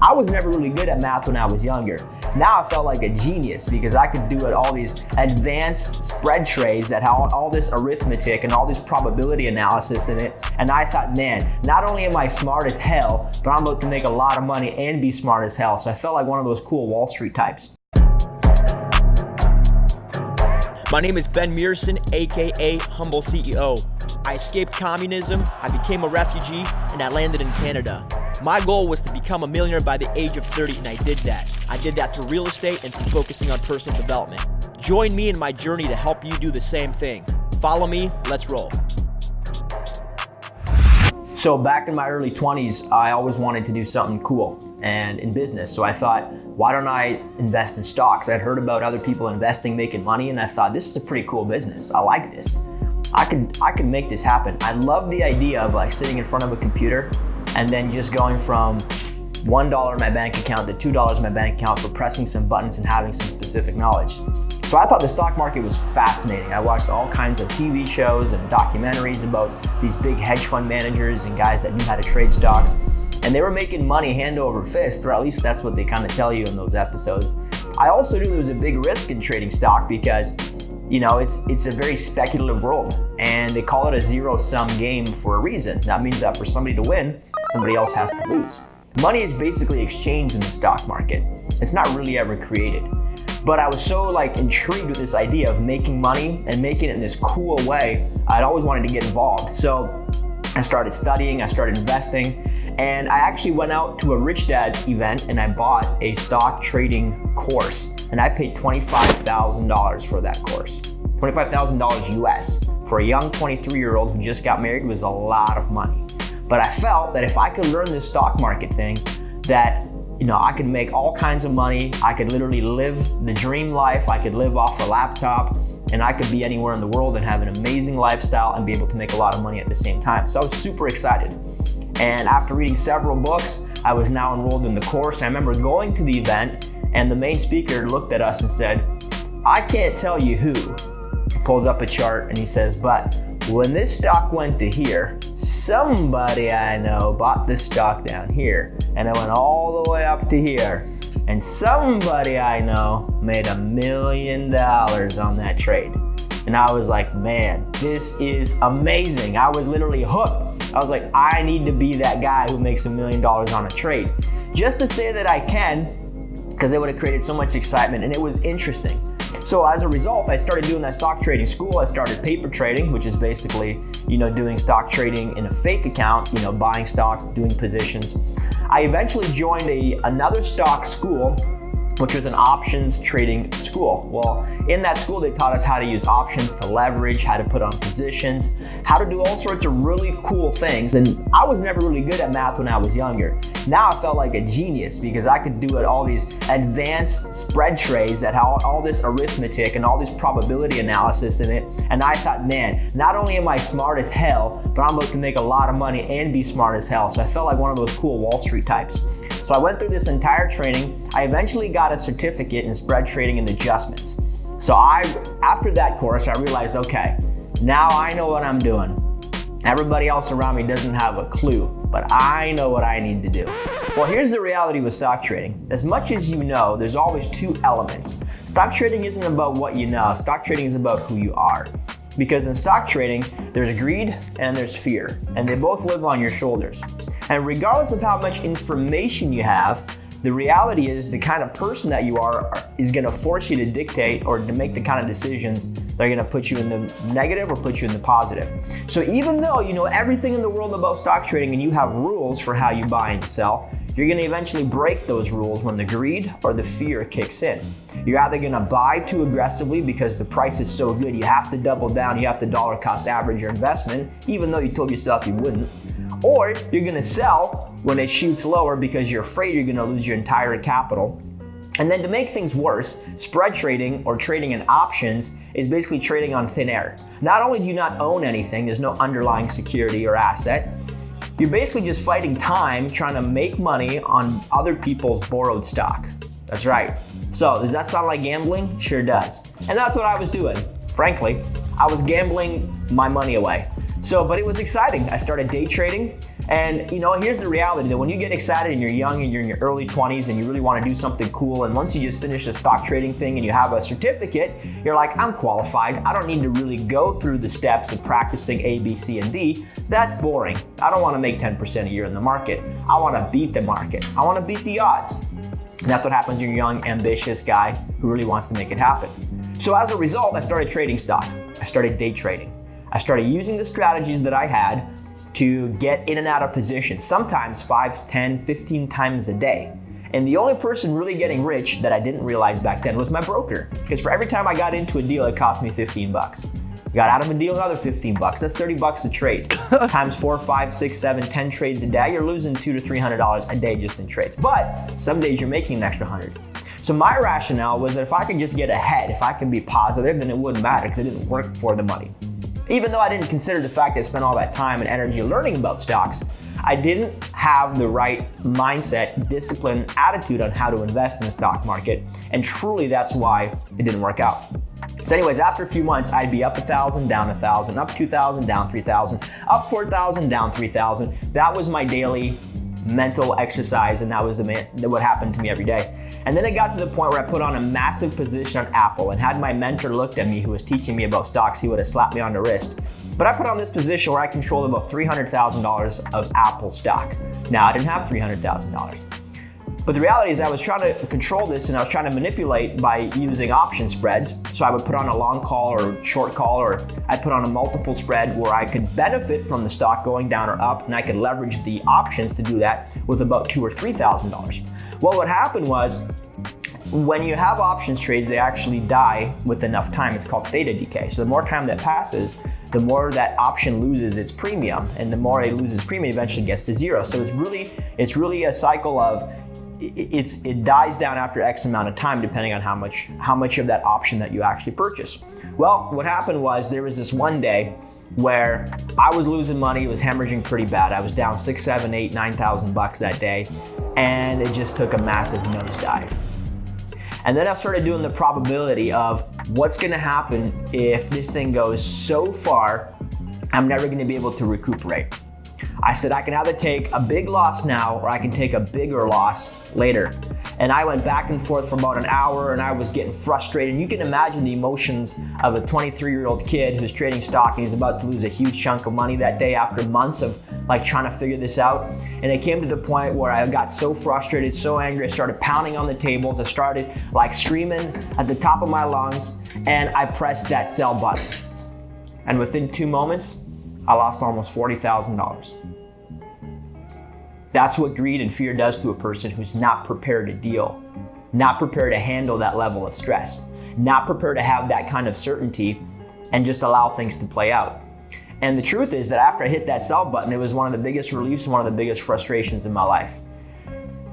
I was never really good at math when I was younger. Now I felt like a genius because I could do it all these advanced spread trades that had all this arithmetic and all this probability analysis in it. And I thought, man, not only am I smart as hell, but I'm about to make a lot of money and be smart as hell. So I felt like one of those cool Wall Street types. My name is Ben Mearson, aka Humble CEO. I escaped communism, I became a refugee, and I landed in Canada. My goal was to become a millionaire by the age of 30, and I did that. I did that through real estate and through focusing on personal development. Join me in my journey to help you do the same thing. Follow me, let's roll. So back in my early 20s, I always wanted to do something cool and in business. So I thought, why don't I invest in stocks? I'd heard about other people investing, making money, and I thought, this is a pretty cool business. I like this. I could make this happen. I love the idea of like sitting in front of a computer and then just going from $1 in my bank account to $2 in my bank account for pressing some buttons and having some specific knowledge. So I thought the stock market was fascinating. I watched all kinds of TV shows and documentaries about these big hedge fund managers and guys that knew how to trade stocks. And they were making money hand over fist, or at least that's what they kind of tell you in those episodes. I also knew there was a big risk in trading stock because, you know, it's a very speculative world, and they call it a zero-sum game for a reason. That means that for somebody to win, somebody else has to lose. Money is basically exchanged in the stock market. It's not really ever created. But I was so intrigued with this idea of making money and making it in this cool way. I'd always wanted to get involved. So I started studying, I started investing, and I actually went out to a Rich Dad event and I bought a stock trading course. And I paid $25,000 for that course. $25,000 US. For a young 23-year-old who just got married was a lot of money. But I felt that if I could learn this stock market thing, that I could make all kinds of money. I could literally live the dream life. I could live off a laptop, and I could be anywhere in the world and have an amazing lifestyle and be able to make a lot of money at the same time. So I was super excited. And after reading several books, I was now enrolled in the course. I remember going to the event, and the main speaker looked at us and said, I can't tell you who. He pulls up a chart and he says, but when this stock went to here, somebody I know bought this stock down here, and it went all the way up to here, and somebody I know made $1 million on that trade. And I was like, man, this is amazing. I was literally hooked. I was like, I need to be that guy who makes $1 million on a trade. Just to say that I can, because it would have created so much excitement, and it was interesting. So as a result, I started doing that stock trading school. I started paper trading, which is basically, doing stock trading in a fake account, buying stocks, doing positions. I eventually joined another stock school, which was an options trading school. Well, in that school, they taught us how to use options to leverage, how to put on positions, how to do all sorts of really cool things. And I was never really good at math when I was younger. Now I felt like a genius because I could do all these advanced spread trades that had all this arithmetic and all this probability analysis in it. And I thought, man, not only am I smart as hell, but I'm about to make a lot of money and be smart as hell. So I felt like one of those cool Wall Street types. So I went through this entire training. I eventually got a certificate in spread trading and adjustments. So after that course, I realized, okay, now I know what I'm doing. Everybody else around me doesn't have a clue, but I know what I need to do. Well, here's the reality with stock trading. As much as you know, there's always two elements. Stock trading isn't about what you know. Stock trading is about who you are. Because in stock trading, there's greed and there's fear, and they both live on your shoulders. And regardless of how much information you have, the reality is the kind of person that you are is going to force you to dictate or to make the kind of decisions that are going to put you in the negative or put you in the positive. So even though you know everything in the world about stock trading and you have rules for how you buy and sell, you're going to eventually break those rules when the greed or the fear kicks in. You're either going to buy too aggressively because the price is so good, you have to double down, you have to dollar cost average your investment, even though you told yourself you wouldn't. Or you're going to sell when it shoots lower because you're afraid you're going to lose your entire capital. And then to make things worse, spread trading or trading in options is basically trading on thin air. Not only do you not own anything, there's no underlying security or asset, you're basically just fighting time trying to make money on other people's borrowed stock. That's right. So does that sound like gambling? Sure does. And that's what I was doing. Frankly, I was gambling my money away. But it was exciting. I started day trading, And here's the reality that when you get excited and you're young and you're in your early 20s and you really want to do something cool, and once you just finish the stock trading thing and you have a certificate, you're like, I'm qualified. I don't need to really go through the steps of practicing A, B, C, and D. That's boring. I don't want to make 10% a year in the market. I want to beat the market. I want to beat the odds. And that's what happens when you're a young, ambitious guy who really wants to make it happen. So as a result, I started trading stock. I started day trading. I started using the strategies that I had to get in and out of positions, sometimes 5, 10, 15 times a day. And the only person really getting rich that I didn't realize back then was my broker. Because for every time I got into a deal, it cost me $15. Got out of a deal, another $15. That's $30 a trade. Times 4, 5, 6, 7, 10 trades a day, you're losing $200 to $300 a day just in trades. But some days you're making an extra 100. So my rationale was that if I could just get ahead, if I could be positive, then it wouldn't matter because it didn't work for the money. Even though I didn't consider the fact that I spent all that time and energy learning about stocks, I didn't have the right mindset, discipline, attitude on how to invest in the stock market. And truly that's why it didn't work out. So anyways, after a few months, I'd be up 1,000, down 1,000, up 2,000, down 3,000, up 4,000, down 3,000. That was my daily mental exercise, and that was what happened to me every day. And then it got to the point where I put on a massive position on Apple, and had my mentor looked at me, who was teaching me about stocks, he would have slapped me on the wrist. But I put on this position where I controlled about $300,000 of Apple stock. Now, I didn't have $300,000. But the reality is I was trying to control this, and I was trying to manipulate by using option spreads. So I would put on a long call or short call, or I'd put on a multiple spread where I could benefit from the stock going down or up, and I could leverage the options to do that with about $2,000 or $3,000. Well, what happened was, when you have options trades, they actually die with enough time. It's called theta decay. So the more time that passes, the more that option loses its premium, and the more it loses premium, eventually gets to zero. So it's really a cycle of it dies down after X amount of time, depending on how much of that option that you actually purchase. Well, what happened was there was this one day where I was losing money. It was hemorrhaging pretty bad. I was down $6,000, $7,000, $8,000, $9,000 that day, and it just took a massive nosedive. And then I started doing the probability of what's going to happen if this thing goes so far, I'm never going to be able to recuperate. I said I can either take a big loss now or I can take a bigger loss later. And I went back and forth for about an hour, and I was getting frustrated. You can imagine the emotions of a 23-year-old kid who's trading stock and he's about to lose a huge chunk of money that day after months of trying to figure this out. And it came to the point where I got so frustrated, so angry, I started pounding on the tables. I started screaming at the top of my lungs, and I pressed that sell button. And within 2 moments, I lost almost $40,000. That's what greed and fear does to a person who's not prepared to deal, not prepared to handle that level of stress, not prepared to have that kind of certainty and just allow things to play out. And the truth is that after I hit that sell button, it was one of the biggest reliefs and one of the biggest frustrations in my life.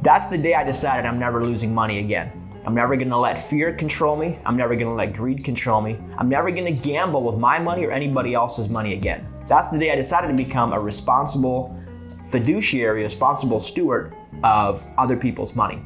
That's the day I decided I'm never losing money again. I'm never gonna let fear control me. I'm never gonna let greed control me. I'm never gonna gamble with my money or anybody else's money again. That's the day I decided to become a responsible fiduciary, responsible steward of other people's money.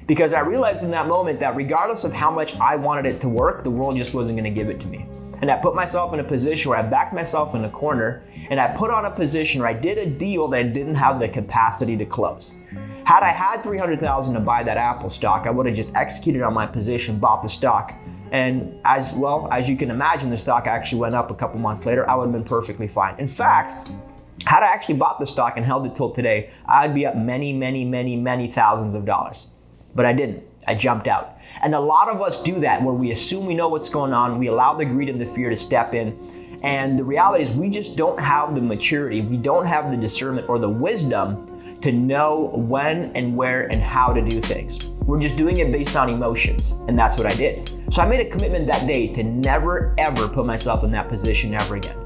Because I realized in that moment that regardless of how much I wanted it to work, the world just wasn't gonna give it to me. And I put myself in a position where I backed myself in a corner, and I put on a position where I did a deal that I didn't have the capacity to close. Had I had $300,000 to buy that Apple stock, I would have just executed on my position, bought the stock, and as you can imagine, the stock actually went up a couple months later. I would have been perfectly fine. In fact, had I actually bought the stock and held it till today, I'd be up many thousands of dollars. But I didn't. I jumped out. And a lot of us do that, where we assume we know what's going on. We allow the greed and the fear to step in. And the reality is we just don't have the maturity. We don't have the discernment or the wisdom to know when and where and how to do things. We're just doing it based on emotions. And that's what I did. So I made a commitment that day to never, ever put myself in that position ever again.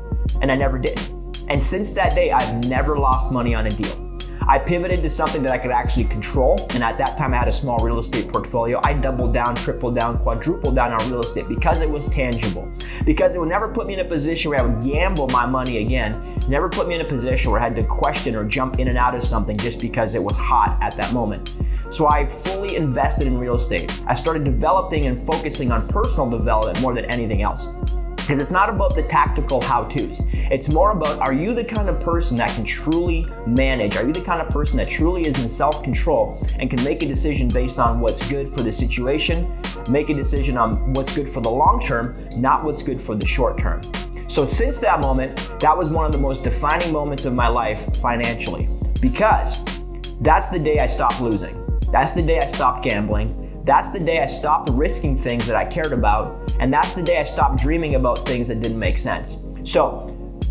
And I never did. And since that day, I've never lost money on a deal. I pivoted to something that I could actually control, and at that time I had a small real estate portfolio. I doubled down, tripled down, quadrupled down on real estate because it was tangible. Because it would never put me in a position where I would gamble my money again. It never put me in a position where I had to question or jump in and out of something just because it was hot at that moment. So I fully invested in real estate. I started developing and focusing on personal development more than anything else. Because it's not about the tactical how-tos. It's more about, are you the kind of person that can truly manage? Are you the kind of person that truly is in self-control and can make a decision based on what's good for the situation, make a decision on what's good for the long term, not what's good for the short term? So since that moment, that was one of the most defining moments of my life financially, because that's the day I stopped losing. That's the day I stopped gambling. That's the day I stopped risking things that I cared about, and that's the day I stopped dreaming about things that didn't make sense. So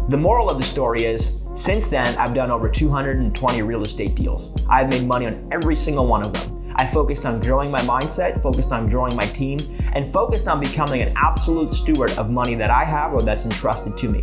the moral of the story is, since then, I've done over 220 real estate deals. I've made money on every single one of them. I focused on growing my mindset, focused on growing my team, and focused on becoming an absolute steward of money that I have or that's entrusted to me.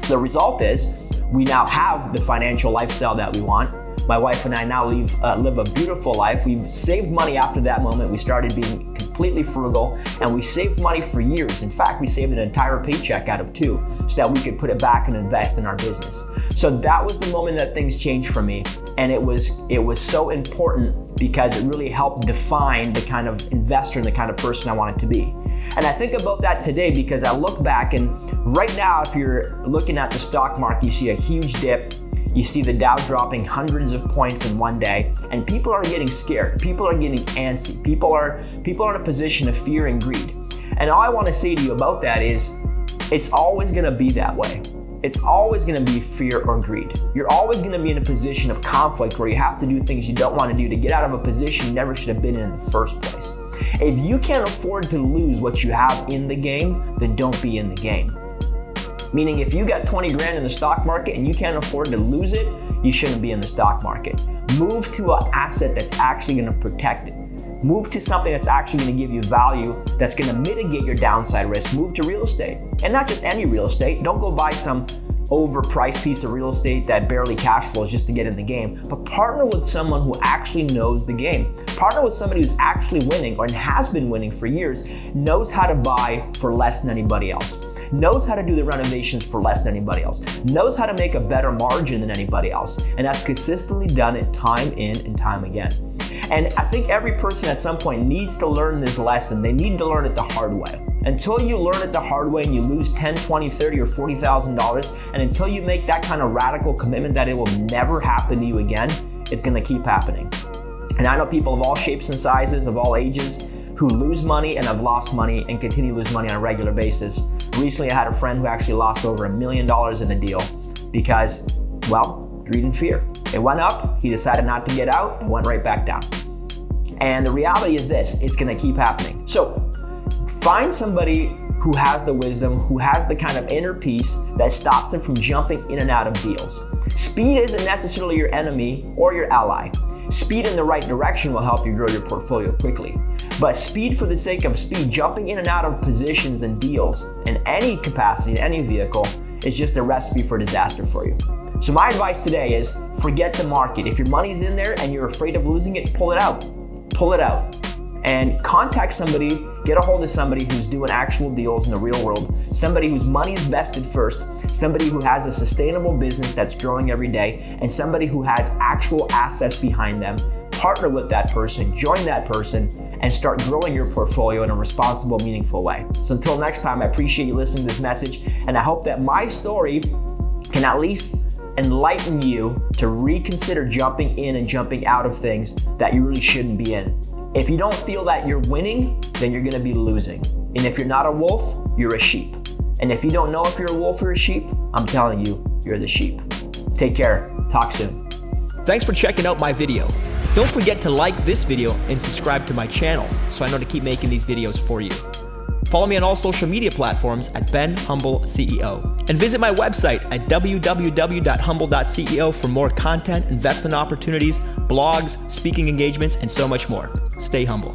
So the result is, we now have the financial lifestyle that we want. My wife and I now live a beautiful life. We've saved money after that moment. We started being completely frugal, and we saved money for years. In fact, we saved an entire paycheck out of 2 so that we could put it back and invest in our business. So that was the moment that things changed for me, and it was so important because it really helped define the kind of investor and the kind of person I wanted to be. And I think about that today because I look back, and right now, if you're looking at the stock market, you see a huge dip. You see the Dow dropping hundreds of points in one day, and people are getting scared. People are getting antsy. People are in a position of fear and greed. And all I want to say to you about that is, it's always going to be that way. It's always going to be fear or greed. You're always going to be in a position of conflict where you have to do things you don't want to do to get out of a position you never should have been in the first place. If you can't afford to lose what you have in the game, then don't be in the game. Meaning, if you got 20 grand in the stock market and you can't afford to lose it, you shouldn't be in the stock market. Move to an asset that's actually going to protect it. Move to something that's actually going to give you value, that's going to mitigate your downside risk. Move to real estate. And not just any real estate. Don't go buy some overpriced piece of real estate that barely cash flows just to get in the game, but partner with someone who actually knows the game. Partner with somebody who's actually winning or has been winning for years, knows how to buy for less than anybody else, knows how to do the renovations for less than anybody else, knows how to make a better margin than anybody else, and has consistently done it time in and time again. And I think every person at some point needs to learn this lesson. They need to learn it the hard way. Until you learn it the hard way and you lose $10, $20, $30, or $40,000, and until you make that kind of radical commitment that it will never happen to you again, it's gonna keep happening. And I know people of all shapes and sizes, of all ages, who lose money and have lost money and continue to lose money on a regular basis. Recently, I had a friend who actually lost over $1 million in a deal because, well, greed and fear. It went up, he decided not to get out, and went right back down. And the reality is this, it's gonna keep happening. So find somebody who has the wisdom, who has the kind of inner peace that stops them from jumping in and out of deals. Speed isn't necessarily your enemy or your ally. Speed in the right direction will help you grow your portfolio quickly. But speed for the sake of speed, jumping in and out of positions and deals in any capacity, in any vehicle, is just a recipe for disaster for you. So my advice today is forget the market. If your money's in there and you're afraid of losing it, pull it out. Pull it out. And contact somebody, get a hold of somebody who's doing actual deals in the real world, somebody whose money is vested first, somebody who has a sustainable business that's growing every day, and somebody who has actual assets behind them. Partner with that person, join that person, and start growing your portfolio in a responsible, meaningful way. So until next time, I appreciate you listening to this message, and I hope that my story can at least enlighten you to reconsider jumping in and jumping out of things that you really shouldn't be in. If you don't feel that you're winning, then you're gonna be losing. And if you're not a wolf, you're a sheep. And if you don't know if you're a wolf or a sheep, I'm telling you, you're the sheep. Take care, talk soon. Thanks for checking out my video. Don't forget to like this video and subscribe to my channel so I know to keep making these videos for you. Follow me on all social media platforms at Ben Humble CEO. And visit my website at www.humble.ceo for more content, investment opportunities, blogs, speaking engagements, and so much more. Stay humble.